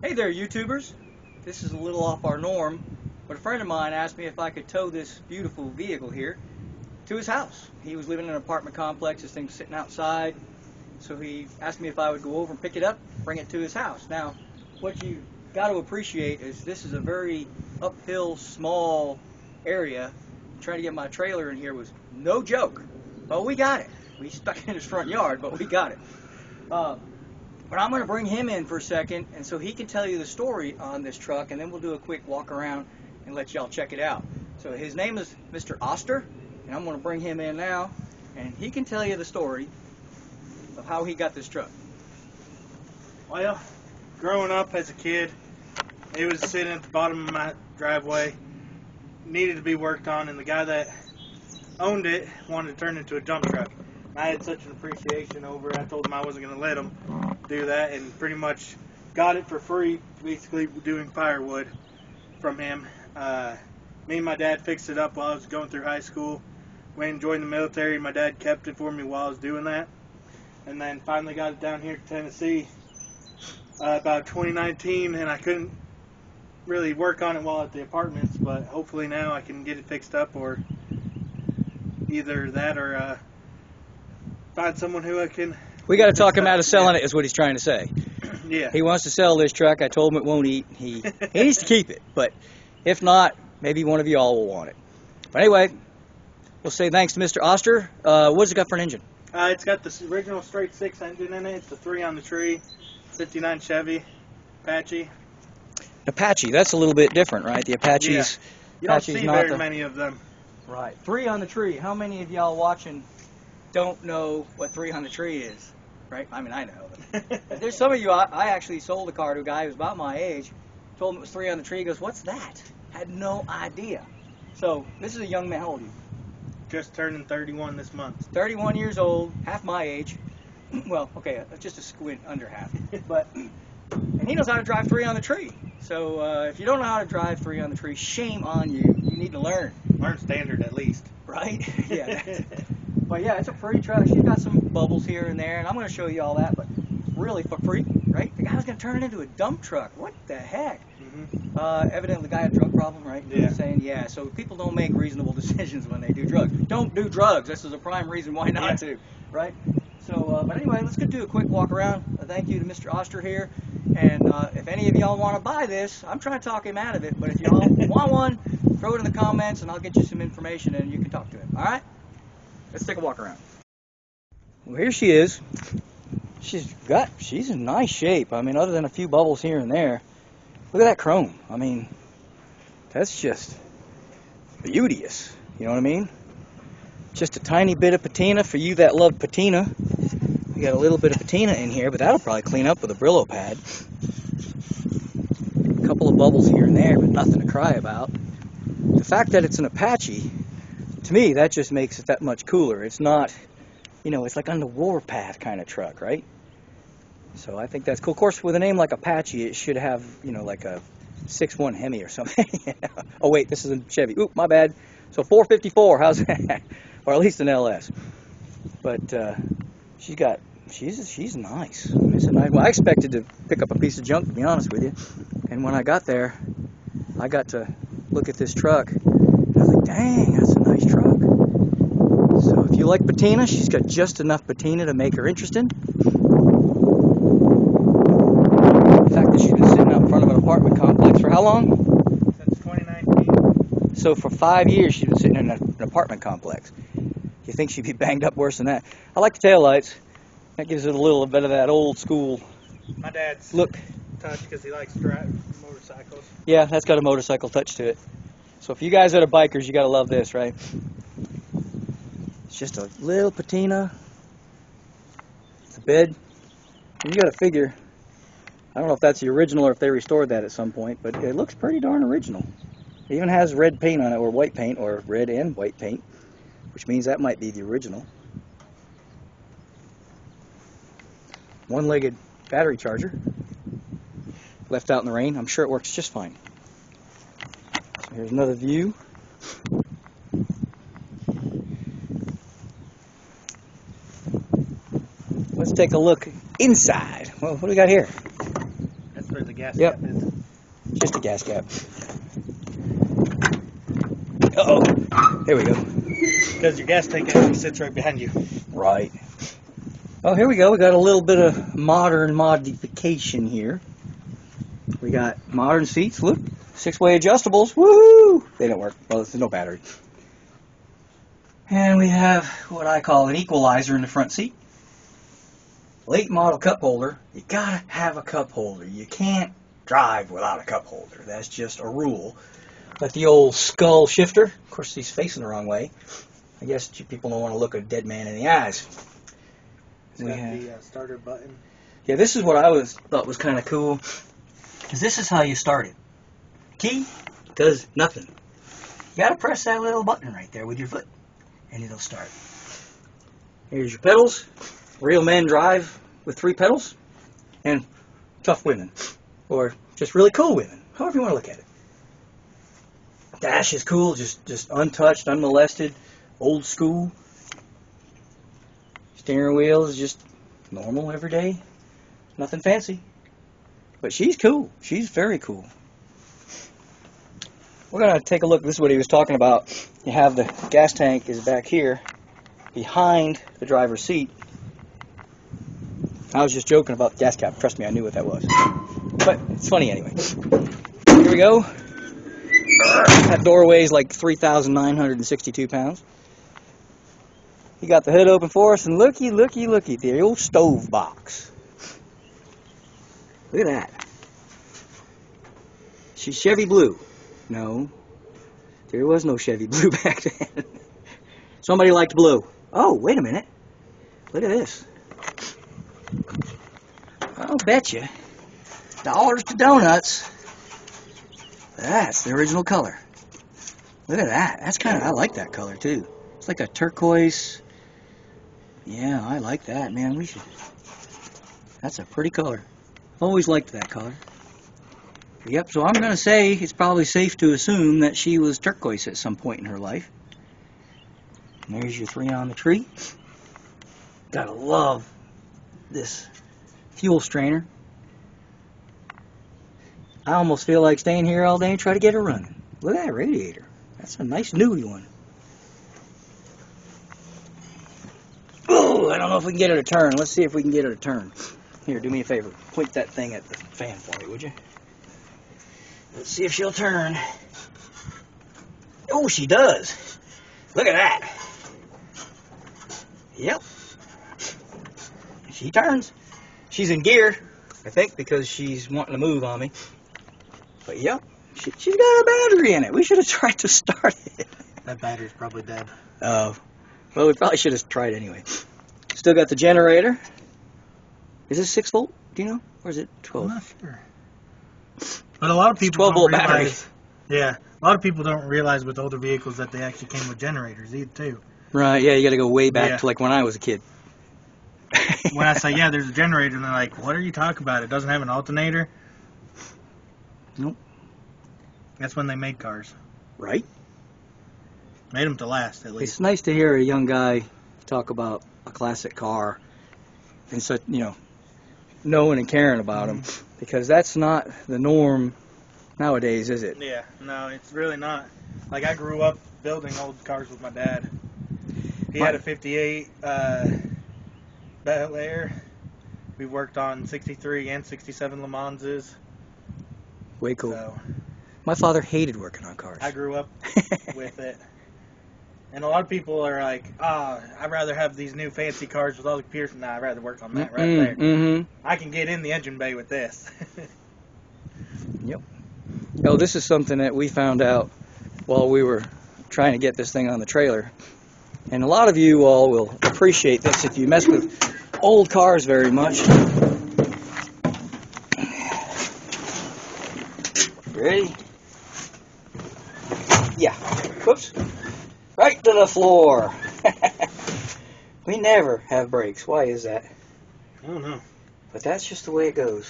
Hey there, YouTubers. This is a little off our norm, but a friend of mine asked me if I could tow this beautiful vehicle here to his house. He was living in an apartment complex. This thing's sitting outside, so he asked me if I would go over and pick it up, bring it to his house. Now, what you got to appreciate is this is a very uphill, small area. Trying to get my trailer in here was no joke, but we got it. We stuck it in his front yard, but we got it. But I'm going to bring him in for a second, and so he can tell you the story on this truck, and then we'll do a quick walk around and let y'all check it out. So his name is Mr. Oster, and I'm going to bring him in now, and he can tell you the story of how he got this truck. Well, growing up as a kid, it was sitting at the bottom of my driveway, needed to be worked on, and the guy that owned it wanted to turn it into a dump truck. I had such an appreciation over it. I told him I wasn't going to let him do that, and pretty much got it for free, basically doing firewood from him. Me and my dad fixed it up while I was going through high school. Went and joined the military. My dad kept it for me while I was doing that, and then finally got it down here to Tennessee about 2019, and I couldn't really work on it while at the apartments, but hopefully now I can get it fixed up, or either that or find someone who I can... We got to talk him out of selling it, is what he's trying to say. Yeah. He wants to sell this truck. I told him it won't eat. He needs to keep it, but if not, maybe one of y'all will want it. But anyway, we'll say thanks to Mr. Oster. What's it got for an engine? It's got the original straight 6 engine in it. It's a 3 on the tree, 59 Chevy Apache. Apache, that's a little bit different, right? The Apaches. Yeah. You don't Apache's see not very many of them. Right. 3 on the tree. How many of y'all watching don't know what 3 on the tree is? Right? I mean, I know. But there's some of you, I actually sold a car to a guy who was about my age. Told him it was 3 on the tree. He goes, "What's that?" Had no idea. So, this is a young man. How old are you? Just turning 31 this month. 31 years old, half my age. Well, okay, just a squint under half. But, and he knows how to drive 3 on the tree. So, if you don't know how to drive 3 on the tree, shame on you. You need to learn. Learn standard at least. Right? Yeah. But yeah, it's a pretty truck. She's got some bubbles here and there, and I'm going to show you all that, but really for free, right? The guy was going to turn it into a dump truck. What the heck? Mm-hmm. Evidently the guy had a drug problem, right? Yeah. Saying, yeah, so people don't make reasonable decisions when they do drugs. Don't do drugs. This is a prime reason why not to, right? So, but anyway, let's go do a quick walk around. Thank you to Mr. Oster here. And if any of y'all want to buy this, I'm trying to talk him out of it, but if y'all want one, throw it in the comments and I'll get you some information and you can talk to him. All right? Let's take a walk around. Well, here she is. She's in nice shape. I mean, other than a few bubbles here and there. Look at that chrome. I mean, that's just beauteous. You know what I mean? Just a tiny bit of patina for you that love patina. We got a little bit of patina in here, but that'll probably clean up with a Brillo pad. A couple of bubbles here and there, but nothing to cry about. The fact that it's an Apache, to me, that just makes it that much cooler. It's not, you know, it's like on the warpath kind of truck, right? So I think that's cool. Of course, with a name like Apache, it should have, you know, like a 6.1 Hemi or something. Oh, wait, this is a Chevy. Oop, my bad. So 454, how's that? Or at least an LS. But she's nice. It's a nice. Well, I expected to pick up a piece of junk, to be honest with you. And when I got there, I got to look at this truck. And I was like, dang, that's a nice truck. So if you like patina, she's got just enough patina to make her interesting. The fact that she's been sitting out in front of an apartment complex for how long? Since 2019. So for 5 years she's been sitting in an apartment complex. You think she'd be banged up worse than that? I like the taillights. That gives it a little bit of that old school My dad's look. touch because he likes to drive motorcycles. Yeah, that's got a motorcycle touch to it. So if you guys are the bikers, you gotta love this, right? It's just a little patina. It's a bed. And you gotta figure, I don't know if that's the original or if they restored that at some point, but it looks pretty darn original. It even has red paint on it, or white paint, or red and white paint, which means that might be the original. One-legged battery charger. Left out in the rain. I'm sure it works just fine. So here's another view. Let's take a look inside. Well, what do we got here? That's where the gas Yep. cap is. Just a gas cap. Uh-oh. Here we go. Because your gas tank actually sits right behind you. Right. Oh, here we go. We got a little bit of modern modification here. We got modern seats. Look, 6-way adjustables. Woohoo! They don't work. Well, there's no battery. And we have what I call an equalizer in the front seat. Late model cup holder. You gotta have a cup holder. You can't drive without a cup holder. That's just a rule. But the old skull shifter. Of course, he's facing the wrong way. I guess people don't want to look a dead man in the eyes. We have the starter button. Yeah, this is what I thought was kind of cool. Because this is how you start it. Key does nothing. You got to press that little button right there with your foot. And it'll start. Here's your pedals. Real men drive with 3 pedals. And tough women. Or just really cool women. However you want to look at it. Dash is cool. Just untouched, unmolested. Old school. Steering wheel is just normal every day. Nothing fancy. But she's cool. She's very cool. We're going to take a look. This is what he was talking about. You have the gas tank is back here behind the driver's seat. I was just joking about the gas cap. Trust me, I knew what that was. But it's funny anyway. Here we go. That door weighs like 3,962 pounds. He got the hood open for us, and looky, the old stove box. Look at that. She's Chevy Blue. No, there was no Chevy Blue back then. Somebody liked blue. Oh, wait a minute. Look at this. I'll bet you. Dollars to donuts. That's the original color. Look at that. That's kind of, I like that color too. It's like a turquoise. Yeah, I like that, man. We should. That's a pretty color. Always liked that color. Yep, so I'm going to say it's probably safe to assume that she was turquoise at some point in her life. And there's your 3 on the tree. Gotta love this fuel strainer. I almost feel like staying here all day and try to get her running. Look at that radiator. That's a nice nudie one. Oh, I don't know if we can get her to turn. Let's see if we can get her to turn. Here, do me a favor. Point that thing at the fan for me, would you? Let's see if she'll turn. Oh, she does. Look at that. Yep. She turns. She's in gear, I think, because she's wanting to move on me. But yep, she's got a battery in it. We should have tried to start it. That battery's probably dead. Oh. Well, we probably should have tried anyway. Still got the generator. Is this 6 volt? Do you know? Or is it 12? I'm not sure. But a lot of people 12 volt don't battery. realize. Yeah, a lot of people don't realize with older vehicles that they actually came with generators either too. Right. Yeah, you got to go way back to like when I was a kid. When I say yeah, there's a generator, and they're like, "What are you talking about? It doesn't have an alternator." Nope. That's when they made cars. Right. Made them to last, at least. It's nice to hear a young guy talk about a classic car and such, knowing and caring about them, because that's not the norm nowadays, is it? Yeah, no, it's really not. Like, I grew up building old cars with my dad. He had a 58 Bel Air. We worked on 63 and 67 Le Manses. Way cool. So, My father hated working on cars. I grew up with it. And a lot of people are like, I'd rather have these new fancy cars with all the computers. Nah, I'd rather work on that right there. Mm-hmm. I can get in the engine bay with this. Yep. Oh, this is something that we found out while we were trying to get this thing on the trailer. And a lot of you all will appreciate this if you mess with old cars very much. Ready? Yeah. Whoops. Right to the floor. We never have brakes. Why is that? I don't know. But that's just the way it goes.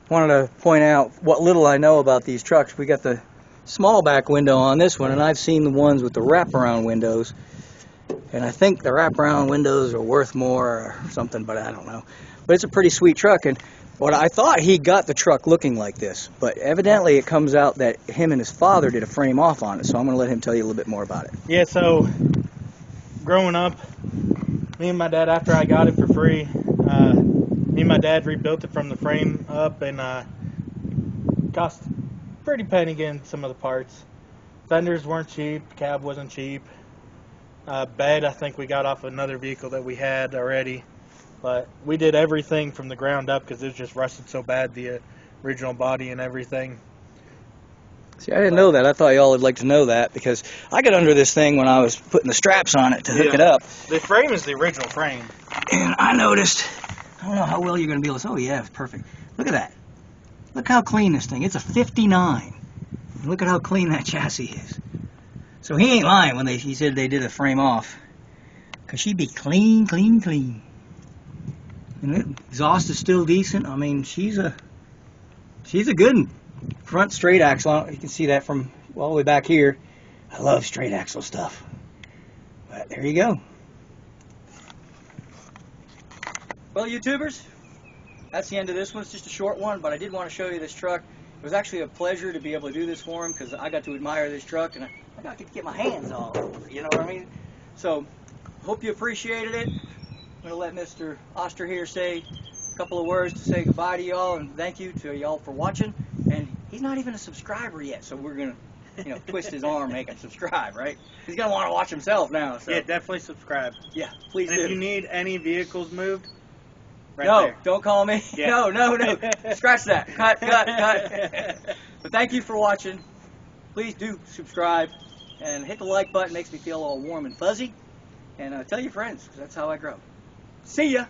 Wanted to point out what little I know about these trucks. We got the small back window on this one, and I've seen the ones with the wraparound windows. And I think the wraparound windows are worth more or something, but I don't know. But it's a pretty sweet truck, and what I thought he got the truck looking like this, but evidently it comes out that him and his father did a frame off on it, so I'm going to let him tell you a little bit more about it. Yeah, so growing up, me and my dad, after I got it for free, me and my dad rebuilt it from the frame up, and cost a pretty penny getting some of the parts. Fenders weren't cheap, cab wasn't cheap. Bed, I think we got off another vehicle that we had already. But we did everything from the ground up because it was just rusted so bad, the original body and everything. See, I didn't know that. I thought y'all would like to know that because I got under this thing when I was putting the straps on it to hook it up. The frame is the original frame. And I noticed, I don't know how well you're going to be able to, oh yeah, it's perfect. Look at that. Look how clean this thing, it's a 59. And look at how clean that chassis is. So he ain't lying when he said they did a frame off. Because she'd be clean, clean, clean. And the exhaust is still decent. I mean, she's a good one. Front straight axle. You can see that from all the way back here. I love straight axle stuff. But there you go. Well, YouTubers, that's the end of this one. It's just a short one, but I did want to show you this truck. It was actually a pleasure to be able to do this for him because I got to admire this truck and I got to get my hands all over it, you know what I mean? So, hope you appreciated it. I'm going to let Mr. Oster here say a couple of words to say goodbye to y'all and thank you to y'all for watching. And he's not even a subscriber yet, so we're going to twist his arm, make him subscribe, right? He's going to want to watch himself now. So. Yeah, definitely subscribe. Yeah, please and do. If you need any vehicles moved, no, there. Don't call me. Yeah. No. Scratch that. Cut. But thank you for watching. Please do subscribe and hit the like button. Makes me feel all warm and fuzzy. And tell your friends, because that's how I grow. See ya.